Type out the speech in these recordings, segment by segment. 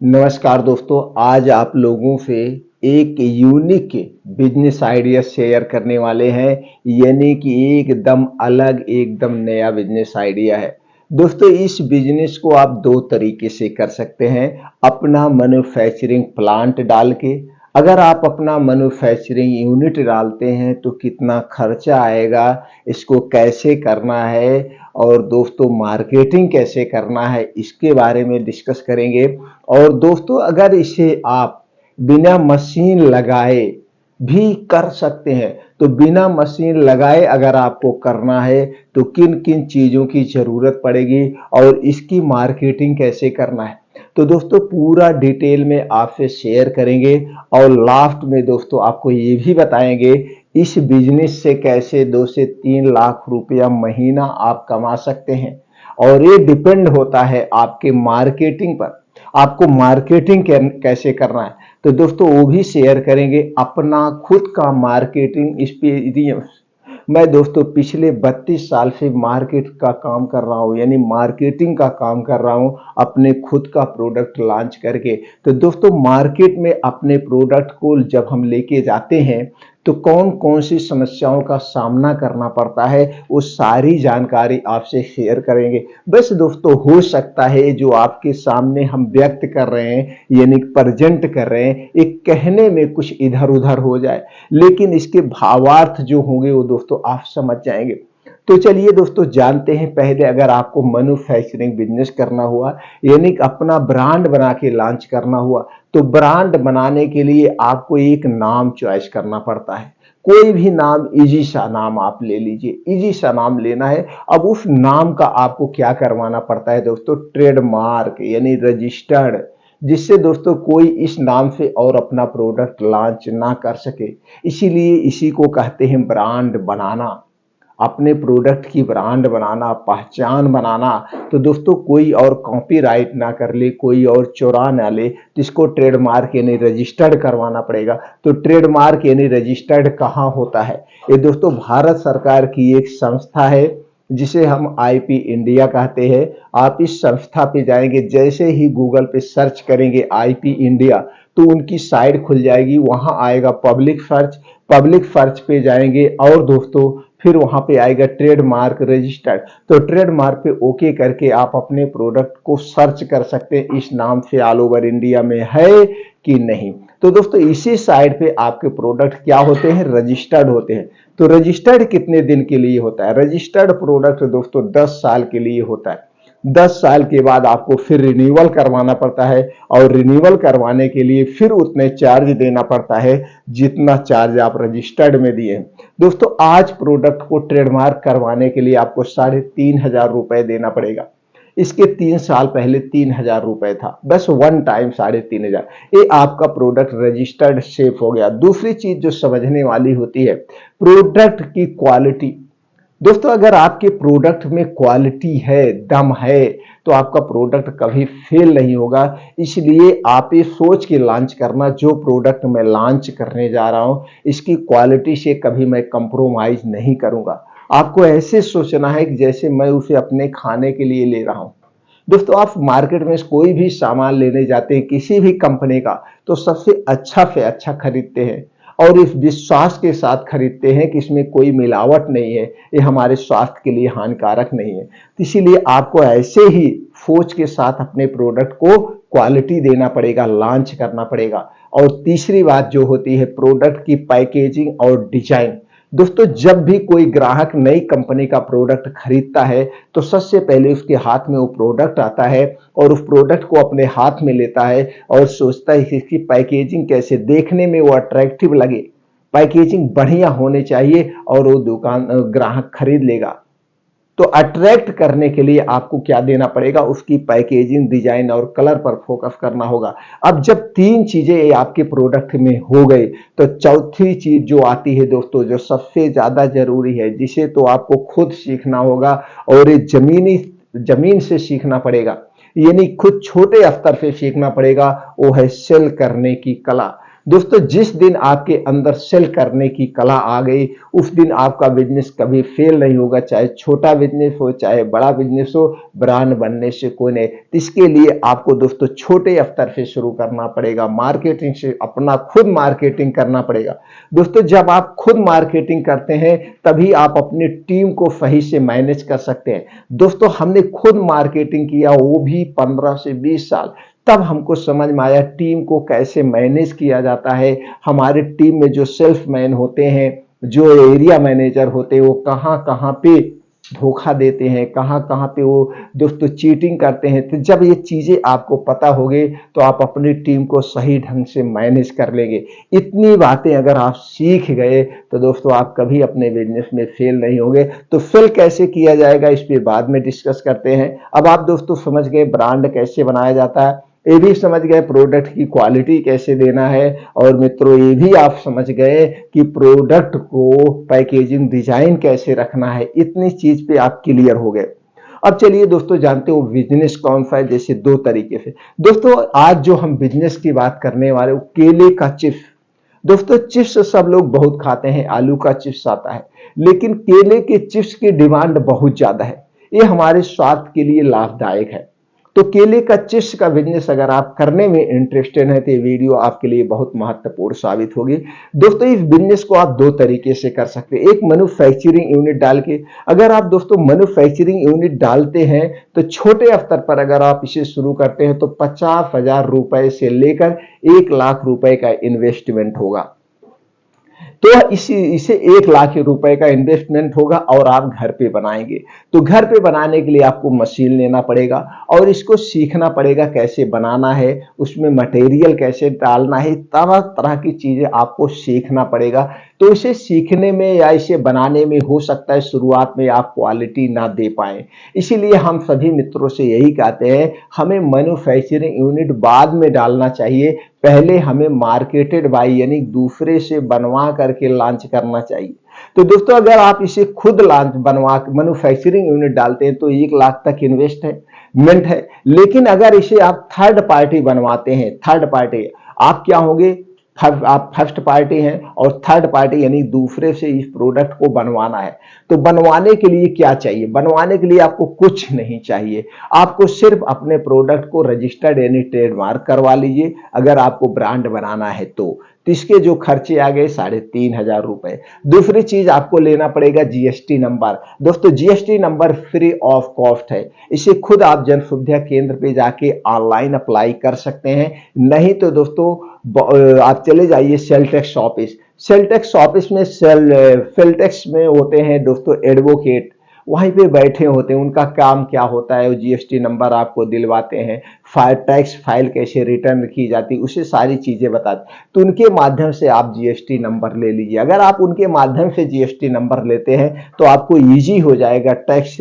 नमस्कार दोस्तों, आज आप लोगों से एक यूनिक बिजनेस आइडिया शेयर करने वाले हैं। यानी कि एकदम अलग, एकदम नया बिजनेस आइडिया है। दोस्तों, इस बिजनेस को आप दो तरीके से कर सकते हैं। अपना मैन्युफैक्चरिंग प्लांट डाल के, अगर आप अपना मैन्युफैक्चरिंग यूनिट डालते हैं तो कितना खर्चा आएगा, इसको कैसे करना है और दोस्तों मार्केटिंग कैसे करना है, इसके बारे में डिस्कस करेंगे। और दोस्तों, अगर इसे आप बिना मशीन लगाए भी कर सकते हैं, तो बिना मशीन लगाए अगर आपको करना है तो किन किन चीज़ों की ज़रूरत पड़ेगी और इसकी मार्केटिंग कैसे करना है, तो दोस्तों पूरा डिटेल में आपसे शेयर करेंगे। और लास्ट में दोस्तों आपको ये भी बताएंगे इस बिजनेस से कैसे 2 से 3 लाख रुपया महीना आप कमा सकते हैं। और ये डिपेंड होता है आपके मार्केटिंग पर, आपको मार्केटिंग कैसे करना है, तो दोस्तों वो भी शेयर करेंगे। अपना खुद का मार्केटिंग एक्सपीरियंस, मैं दोस्तों पिछले 32 साल से मार्केट का काम कर रहा हूँ, यानी मार्केटिंग का काम कर रहा हूँ अपने खुद का प्रोडक्ट लॉन्च करके। तो दोस्तों मार्केट में अपने प्रोडक्ट को जब हम लेके जाते हैं तो कौन कौन सी समस्याओं का सामना करना पड़ता है, वो सारी जानकारी आपसे शेयर करेंगे। बस दोस्तों, हो सकता है जो आपके सामने हम व्यक्त कर रहे हैं, यानी प्रेजेंट कर रहे हैं, एक कहने में कुछ इधर उधर हो जाए, लेकिन इसके भावार्थ जो होंगे वो दोस्तों आप समझ जाएंगे। तो चलिए दोस्तों जानते हैं। पहले अगर आपको मैन्युफैक्चरिंग बिजनेस करना हुआ, यानी कि अपना ब्रांड बना के लॉन्च करना हुआ, तो ब्रांड बनाने के लिए आपको एक नाम चॉइस करना पड़ता है। कोई भी नाम, इजी सा नाम आप ले लीजिए, इजी सा नाम लेना है। अब उस नाम का आपको क्या करवाना पड़ता है दोस्तों, ट्रेडमार्क यानी रजिस्टर्ड, जिससे दोस्तों कोई इस नाम से और अपना प्रोडक्ट लॉन्च ना कर सके। इसीलिए इसी को कहते हैं ब्रांड बनाना, अपने प्रोडक्ट की ब्रांड बनाना, पहचान बनाना। तो दोस्तों कोई और कॉपीराइट ना कर ले, कोई और चुरा ना ले, तो इसको ट्रेडमार्क यानी रजिस्टर्ड करवाना पड़ेगा। तो ट्रेडमार्क यानी रजिस्टर्ड कहाँ होता है, ये दोस्तों भारत सरकार की एक संस्था है जिसे हम आईपी इंडिया कहते हैं। आप इस संस्था पे जाएंगे, जैसे ही गूगल पे सर्च करेंगे आईपी इंडिया, तो उनकी साइट खुल जाएगी, वहां आएगा पब्लिक सर्च, पब्लिक सर्च पे जाएंगे और दोस्तों फिर वहां पे आएगा ट्रेडमार्क रजिस्टर्ड। तो ट्रेडमार्क पे ओके करके आप अपने प्रोडक्ट को सर्च कर सकते हैं इस नाम से ऑल ओवर इंडिया में है कि नहीं। तो दोस्तों इसी साइड पे आपके प्रोडक्ट क्या होते हैं, रजिस्टर्ड होते हैं। तो रजिस्टर्ड कितने दिन के लिए होता है, रजिस्टर्ड प्रोडक्ट दोस्तों 10 साल के लिए होता है। 10 साल के बाद आपको फिर रिन्यूअल करवाना पड़ता है, और रिन्यूअल करवाने के लिए फिर उतने चार्ज देना पड़ता है जितना चार्ज आप रजिस्टर्ड में दिए। दोस्तों आज प्रोडक्ट को ट्रेडमार्क करवाने के लिए आपको 3,500 रुपए देना पड़ेगा। इसके 3 साल पहले 3,000 रुपए था, बस वन टाइम 3,500। ये आपका प्रोडक्ट रजिस्टर्ड सेफ हो गया। दूसरी चीज जो समझने वाली होती है, प्रोडक्ट की क्वालिटी। दोस्तों अगर आपके प्रोडक्ट में क्वालिटी है, दम है, तो आपका प्रोडक्ट कभी फेल नहीं होगा। इसलिए आप ये सोच के लॉन्च करना, जो प्रोडक्ट मैं लॉन्च करने जा रहा हूं इसकी क्वालिटी से कभी मैं कंप्रोमाइज नहीं करूंगा। आपको ऐसे सोचना है कि जैसे मैं उसे अपने खाने के लिए ले रहा हूं। दोस्तों आप मार्केट में कोई भी सामान लेने जाते हैं किसी भी कंपनी का, तो सबसे अच्छा से अच्छा खरीदते हैं और इस विश्वास के साथ खरीदते हैं कि इसमें कोई मिलावट नहीं है, ये हमारे स्वास्थ्य के लिए हानिकारक नहीं है। तो इसीलिए आपको ऐसे ही सोच के साथ अपने प्रोडक्ट को क्वालिटी देना पड़ेगा, लॉन्च करना पड़ेगा। और तीसरी बात जो होती है, प्रोडक्ट की पैकेजिंग और डिजाइन। दोस्तों जब भी कोई ग्राहक नई कंपनी का प्रोडक्ट खरीदता है तो सबसे पहले उसके हाथ में वो प्रोडक्ट आता है और उस प्रोडक्ट को अपने हाथ में लेता है और सोचता है कि इसकी पैकेजिंग कैसे देखने में वो अट्रैक्टिव लगे, पैकेजिंग बढ़िया होनी चाहिए और वो दुकान ग्राहक खरीद लेगा। तो अट्रैक्ट करने के लिए आपको क्या देना पड़ेगा, उसकी पैकेजिंग, डिजाइन और कलर पर फोकस करना होगा। अब जब तीन चीजें आपके प्रोडक्ट में हो गई, तो चौथी चीज जो आती है दोस्तों, जो सबसे ज्यादा जरूरी है, जिसे तो आपको खुद सीखना होगा और ये जमीन से सीखना पड़ेगा, यानी खुद छोटे स्तर से सीखना पड़ेगा, वो है सेल करने की कला। दोस्तों जिस दिन आपके अंदर सेल करने की कला आ गई, उस दिन आपका बिजनेस कभी फेल नहीं होगा, चाहे छोटा बिजनेस हो चाहे बड़ा बिजनेस हो, ब्रांड बनने से कोई नहीं। इसके लिए आपको दोस्तों छोटे स्तर से शुरू करना पड़ेगा, मार्केटिंग से अपना खुद मार्केटिंग करना पड़ेगा। दोस्तों जब आप खुद मार्केटिंग करते हैं तभी आप अपनी टीम को सही से मैनेज कर सकते हैं। दोस्तों हमने खुद मार्केटिंग किया, वो भी 15 से 20 साल, तब हमको समझ में आया टीम को कैसे मैनेज किया जाता है। हमारे टीम में जो सेल्समैन होते हैं, जो एरिया मैनेजर होते हैं, वो कहाँ कहाँ पे धोखा देते हैं, कहाँ कहाँ पे वो दोस्तों चीटिंग करते हैं। तो जब ये चीजें आपको पता होगी तो आप अपनी टीम को सही ढंग से मैनेज कर लेंगे। इतनी बातें अगर आप सीख गए तो दोस्तों आप कभी अपने बिजनेस में फेल नहीं होंगे। तो फेल कैसे किया जाएगा इस पे बाद में डिस्कस करते हैं। अब आप दोस्तों समझ गए ब्रांड कैसे बनाया जाता है, ये भी समझ गए प्रोडक्ट की क्वालिटी कैसे देना है, और मित्रों ये भी आप समझ गए कि प्रोडक्ट को पैकेजिंग डिजाइन कैसे रखना है। इतनी चीज पे आप क्लियर हो गए। अब चलिए दोस्तों जानते हो बिजनेस कौन सा है, जैसे दो तरीके से। दोस्तों आज जो हम बिजनेस की बात करने वाले वो केले का चिप्स। दोस्तों चिप्स सब लोग बहुत खाते हैं, आलू का चिप्स आता है, लेकिन केले के चिप्स की डिमांड बहुत ज्यादा है। ये हमारे स्वास्थ्य के लिए लाभदायक है। तो केले का चिप्स का बिजनेस अगर आप करने में इंटरेस्टेड है तो ये वीडियो आपके लिए बहुत महत्वपूर्ण साबित होगी। दोस्तों इस बिजनेस को आप दो तरीके से कर सकते हैं। एक मैन्युफैक्चरिंग यूनिट डाल के, अगर आप दोस्तों मैन्युफैक्चरिंग यूनिट डालते हैं तो छोटे स्तर पर अगर आप इसे शुरू करते हैं तो 50,000 रुपए से लेकर 1 लाख रुपए का इन्वेस्टमेंट होगा। तो इसे 1 लाख रुपए का इन्वेस्टमेंट होगा और आप घर पे बनाएंगे। तो घर पे बनाने के लिए आपको मशीन लेना पड़ेगा और इसको सीखना पड़ेगा कैसे बनाना है, उसमें मटेरियल कैसे डालना है, तरह तरह की चीजें आपको सीखना पड़ेगा। तो इसे सीखने में या इसे बनाने में हो सकता है शुरुआत में आप क्वालिटी ना दे पाए। इसीलिए हम सभी मित्रों से यही कहते हैं हमें मैन्युफैक्चरिंग यूनिट बाद में डालना चाहिए, पहले हमें मार्केटेड बाई यानी दूसरे से बनवा करके लॉन्च करना चाहिए। तो दोस्तों अगर आप इसे खुद लॉन्च बनवा मैन्युफैक्चरिंग यूनिट डालते हैं तो 1 लाख तक इन्वेस्टमेंट है। लेकिन अगर इसे आप थर्ड पार्टी बनवाते हैं, थर्ड पार्टी आप क्या होंगे, आप फर्स्ट पार्टी हैं और थर्ड पार्टी यानी दूसरे से इस प्रोडक्ट को बनवाना है। तो बनवाने के लिए क्या चाहिए, बनवाने के लिए आपको कुछ नहीं चाहिए, आपको सिर्फ अपने प्रोडक्ट को रजिस्टर्ड यानी ट्रेडमार्क करवा लीजिए अगर आपको ब्रांड बनाना है तो इसके जो खर्चे आ गए 3,500 रुपए। दूसरी चीज आपको लेना पड़ेगा जीएसटी नंबर। दोस्तों GST number free of cost है, इसे खुद आप जन सुविधा केंद्र पे जाके ऑनलाइन अप्लाई कर सकते हैं। नहीं तो दोस्तों आप चले जाइए sale tax office, sale tax office में सेल टैक्स में होते हैं दोस्तों एडवोकेट, वहीं पे बैठे होते हैं। उनका काम क्या होता है, वो जीएसटी नंबर आपको दिलवाते हैं, टैक्स फाइल कैसे रिटर्न की जाती है उसे सारी चीजें बताते। तो उनके माध्यम से आप जीएसटी नंबर ले लीजिए। अगर आप उनके माध्यम से जीएसटी नंबर लेते हैं तो आपको इजी हो जाएगा टैक्स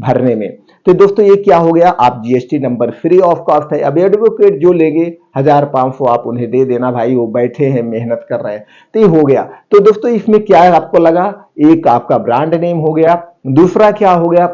भरने में। तो दोस्तों ये क्या हो गया, आप GST number free of cost है। अब एडवोकेट जो लेंगे 1,500 आप उन्हें दे देना, भाई वो बैठे हैं मेहनत कर रहे हैं। तो ये हो गया। तो दोस्तों इसमें क्या है आपको लगा, एक आपका ब्रांड नेम हो गया, दूसरा क्या हो गया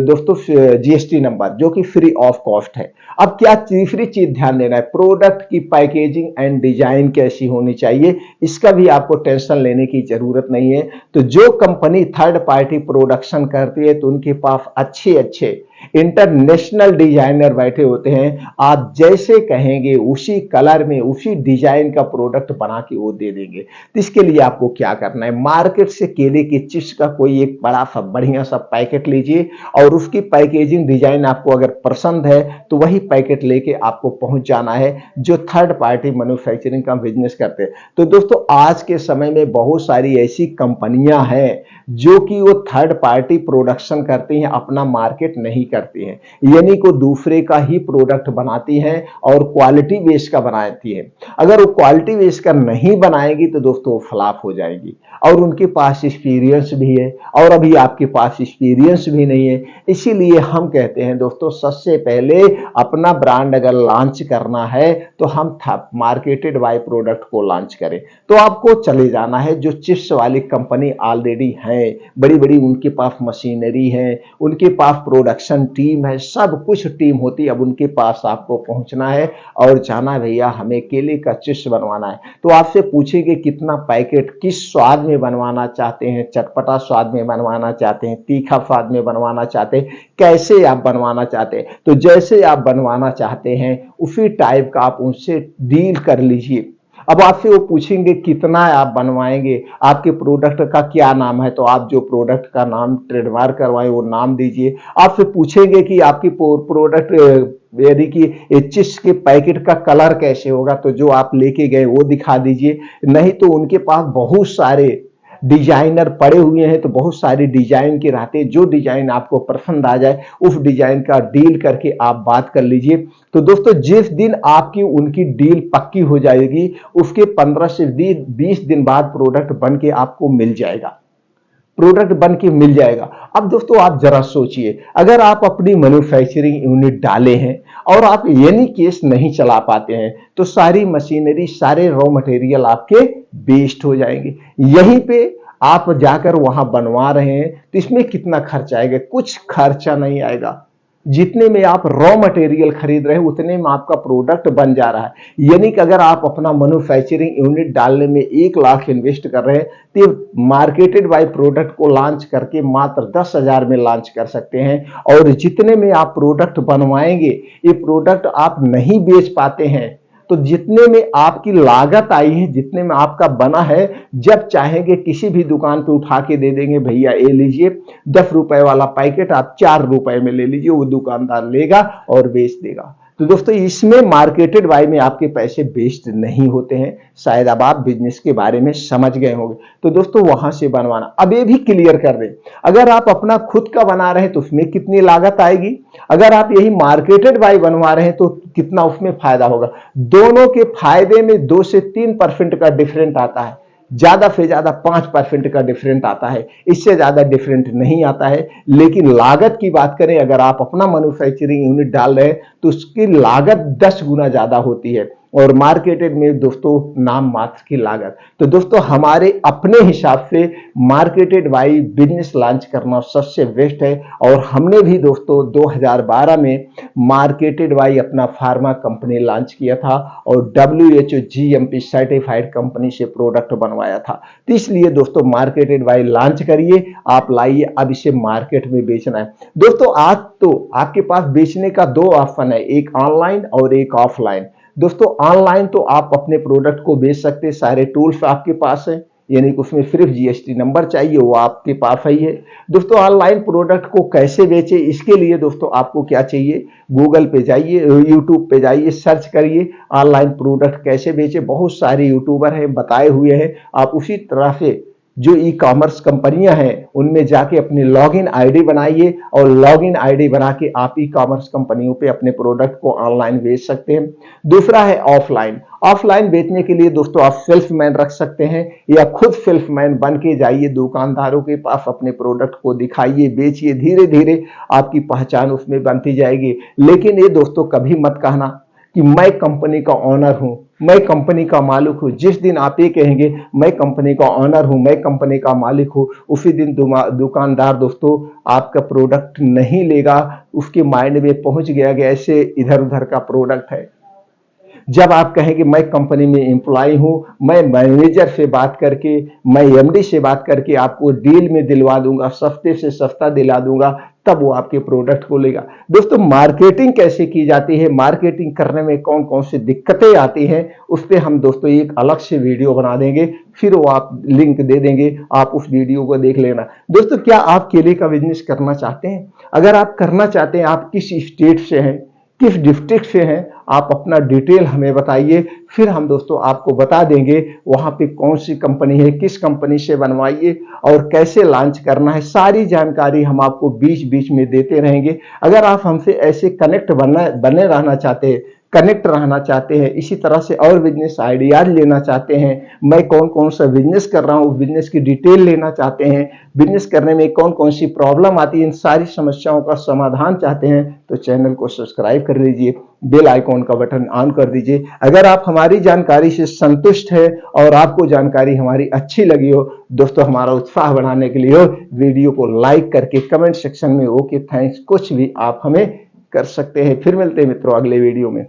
दोस्तों जीएसटी नंबर जो कि फ्री ऑफ कॉस्ट है। अब क्या तीसरी चीज ध्यान देना है, प्रोडक्ट की पैकेजिंग एंड डिजाइन कैसी होनी चाहिए, इसका भी आपको टेंशन लेने की जरूरत नहीं है। तो जो कंपनी थर्ड पार्टी प्रोडक्शन करती है तो उनके पास अच्छे अच्छे इंटरनेशनल डिजाइनर बैठे होते हैं, आप जैसे कहेंगे उसी कलर में उसी डिजाइन का प्रोडक्ट बना के वो दे देंगे। तो इसके लिए आपको क्या करना है, मार्केट से केले के चिप्स का कोई एक बड़ा सा बढ़िया सा पैकेट लीजिए और उसकी पैकेजिंग डिजाइन आपको अगर पसंद है तो वही पैकेट लेके आपको पहुंच जाना है जो थर्ड पार्टी मैन्युफैक्चरिंग का बिजनेस करते हैं। तो दोस्तों आज के समय में बहुत सारी ऐसी कंपनियां हैं जो कि वो थर्ड पार्टी प्रोडक्शन करती हैं, अपना मार्केट नहीं करती हैं, यानी को दूसरे का ही प्रोडक्ट बनाती हैं और क्वालिटी बेस का बनाती है। अगर वो क्वालिटी बेस का नहीं बनाएगी तो दोस्तों फ्लॉप हो जाएगी। और उनके पास एक्सपीरियंस भी है और अभी आपके पास एक्सपीरियंस भी नहीं है। इसीलिए हम कहते हैं दोस्तों सबसे पहले अपना ब्रांड अगर लॉन्च करना है तो हम मार्केटेड बाय प्रोडक्ट को लॉन्च करें। तो आपको चले जाना है जो चिप्स वाली कंपनी ऑलरेडी है, बड़ी बड़ी उनके पास मशीनरी है, उनके पास प्रोडक्शन प्रोडक्शन टीम है, सब कुछ टीम होती है। अब उनके पास आपको पहुंचना है और जाना, भैया हमें केले का चिप्स बनवाना है। तो आपसे पूछेंगे कितना पैकेट, किस स्वाद में बनवाना चाहते हैं, चटपटा स्वाद में बनवाना चाहते हैं, तीखा स्वाद में बनवाना चाहते हैं, कैसे आप बनवाना चाहते हैं। तो जैसे आप बनवाना चाहते हैं उसी टाइप का आप उनसे डील कर लीजिए। अब आपसे वो पूछेंगे कितना आप बनवाएंगे, आपके प्रोडक्ट का क्या नाम है, तो आप जो प्रोडक्ट का नाम ट्रेडमार्क करवाए वो नाम दीजिए। आपसे पूछेंगे कि आपकी प्रोडक्ट यानी कि चिप्स के पैकेट का कलर कैसे होगा, तो जो आप लेके गए वो दिखा दीजिए। नहीं तो उनके पास बहुत सारे डिजाइनर पड़े हुए हैं, तो बहुत सारे डिजाइन के रहते हैं, जो डिजाइन आपको पसंद आ जाए उस डिजाइन का डील करके आप बात कर लीजिए। तो दोस्तों जिस दिन आपकी उनकी डील पक्की हो जाएगी उसके 15 से 20 दिन बाद प्रोडक्ट बन के आपको मिल जाएगा, प्रोडक्ट बन के मिल जाएगा। अब दोस्तों आप जरा सोचिए, अगर आप अपनी मैन्युफैक्चरिंग यूनिट डाले हैं और आप एनी केस नहीं चला पाते हैं तो सारी मशीनरी, सारे रॉ मटेरियल आपके वेस्ट हो जाएंगे। यहीं पे आप जाकर वहां बनवा रहे हैं तो इसमें कितना खर्चा आएगा? कुछ खर्चा नहीं आएगा। जितने में आप रॉ मटेरियल खरीद रहे हैं उतने में आपका प्रोडक्ट बन जा रहा है। यानी कि अगर आप अपना मैन्युफैक्चरिंग यूनिट डालने में 1 लाख इन्वेस्ट कर रहे हैं तो मार्केटेड बाय प्रोडक्ट को लॉन्च करके मात्र 10,000 में लॉन्च कर सकते हैं। और जितने में आप प्रोडक्ट बनवाएंगे, ये प्रोडक्ट आप नहीं बेच पाते हैं तो जितने में आपकी लागत आई है, जितने में आपका बना है, जब चाहेंगे किसी भी दुकान पे उठा के दे देंगे, भैया ये लीजिए 10 रुपए वाला पैकेट आप 4 रुपए में ले लीजिए, वो दुकानदार लेगा और बेच देगा। तो दोस्तों इसमें मार्केटेड बाय में आपके पैसे वेस्ट नहीं होते हैं। शायद अब आप बिजनेस के बारे में समझ गए होंगे। तो दोस्तों वहां से बनवाना, अब ये भी क्लियर कर दें, अगर आप अपना खुद का बना रहे हैं तो उसमें कितनी लागत आएगी, अगर आप यही मार्केटेड बाय बनवा रहे हैं तो कितना उसमें फायदा होगा। दोनों के फायदे में 2 से 3% का डिफरेंट आता है, ज्यादा से ज्यादा 5% का डिफरेंट आता है, इससे ज्यादा डिफरेंट नहीं आता है। लेकिन लागत की बात करें, अगर आप अपना मैन्युफैक्चरिंग यूनिट डाल रहे हैं तो उसकी लागत 10 गुना ज्यादा होती है और मार्केटेड में दोस्तों नाम मात्र की लागत। तो दोस्तों हमारे अपने हिसाब से मार्केटेड बाय बिजनेस लॉन्च करना सबसे बेस्ट है। और हमने भी दोस्तों 2012 में मार्केटेड बाय अपना फार्मा कंपनी लॉन्च किया था और WHO GMP सर्टिफाइड कंपनी से प्रोडक्ट बनवाया था। तो इसलिए दोस्तों मार्केटेड बाय लॉन्च करिए, आप लाइए, अब इसे मार्केट में बेचना है। दोस्तों आज तो आपके पास बेचने का 2 ऑप्शन है, एक ऑनलाइन और एक ऑफलाइन। दोस्तों ऑनलाइन तो आप अपने प्रोडक्ट को बेच सकते हैं, सारे टूल्स आपके पास हैं, यानी कि उसमें सिर्फ GST नंबर चाहिए, वो आपके पास ही है। दोस्तों ऑनलाइन प्रोडक्ट को कैसे बेचे, इसके लिए दोस्तों आपको क्या चाहिए, गूगल पे जाइए, यूट्यूब पे जाइए, सर्च करिए ऑनलाइन प्रोडक्ट कैसे बेचे। बहुत सारे यूट्यूबर हैं, बताए हुए हैं। आप उसी तरह से जो ई कॉमर्स कंपनियां हैं उनमें जाके अपनी लॉगिन आईडी बनाइए और लॉगिन आईडी बना के आप ई कॉमर्स कंपनियों पे अपने प्रोडक्ट को ऑनलाइन बेच सकते हैं। दूसरा है ऑफलाइन। ऑफलाइन बेचने के लिए दोस्तों आप सेल्समैन रख सकते हैं या खुद सेल्समैन बन के जाइए दुकानदारों के पास, अपने प्रोडक्ट को दिखाइए, बेचिए, धीरे धीरे आपकी पहचान उसमें बनती जाएगी। लेकिन ये दोस्तों कभी मत कहना कि मैं कंपनी का ऑनर हूं, मैं कंपनी का मालिक हूं। जिस दिन आप ये कहेंगे मैं कंपनी का ऑनर हूं, मैं कंपनी का मालिक हूं, उसी दिन दुकानदार दोस्तों आपका प्रोडक्ट नहीं लेगा। उसके माइंड में पहुंच गया कि ऐसे इधर उधर का प्रोडक्ट है। जब आप कहेंगे मैं कंपनी में एम्प्लॉय हूं, मैं मैनेजर से बात करके, मैं MD से बात करके आपको डील में दिलवा दूंगा, सस्ते से सस्ता दिला दूंगा, तब वो आपके प्रोडक्ट को लेगा। दोस्तों मार्केटिंग कैसे की जाती है, मार्केटिंग करने में कौन कौन सी दिक्कतें आती हैं, उस पर हम दोस्तों एक अलग से वीडियो बना देंगे, फिर वो आप लिंक दे देंगे, आप उस वीडियो को देख लेना। दोस्तों क्या आप केले का बिजनेस करना चाहते हैं? अगर आप करना चाहते हैं, आप किस स्टेट से हैं, किस डिस्ट्रिक्ट से हैं, आप अपना डिटेल हमें बताइए, फिर हम दोस्तों आपको बता देंगे वहां पे कौन सी कंपनी है, किस कंपनी से बनवाइए और कैसे लॉन्च करना है। सारी जानकारी हम आपको बीच बीच में देते रहेंगे। अगर आप हमसे ऐसे कनेक्ट बने रहना चाहते हैं, कनेक्ट रहना चाहते हैं, इसी तरह से और बिजनेस आइडियाज लेना चाहते हैं, मैं कौन कौन सा बिजनेस कर रहा हूँ बिजनेस की डिटेल लेना चाहते हैं, बिजनेस करने में कौन कौन सी प्रॉब्लम आती है, इन सारी समस्याओं का समाधान चाहते हैं तो चैनल को सब्सक्राइब कर लीजिए, बेल आइकॉन का बटन ऑन कर दीजिए। अगर आप हमारी जानकारी से संतुष्ट है और आपको जानकारी हमारी अच्छी लगी हो दोस्तों, हमारा उत्साह बढ़ाने के लिए वीडियो को लाइक करके कमेंट सेक्शन में ओके थैंक्स कुछ भी आप हमें कर सकते हैं। फिर मिलते हैं मित्रों अगले वीडियो में।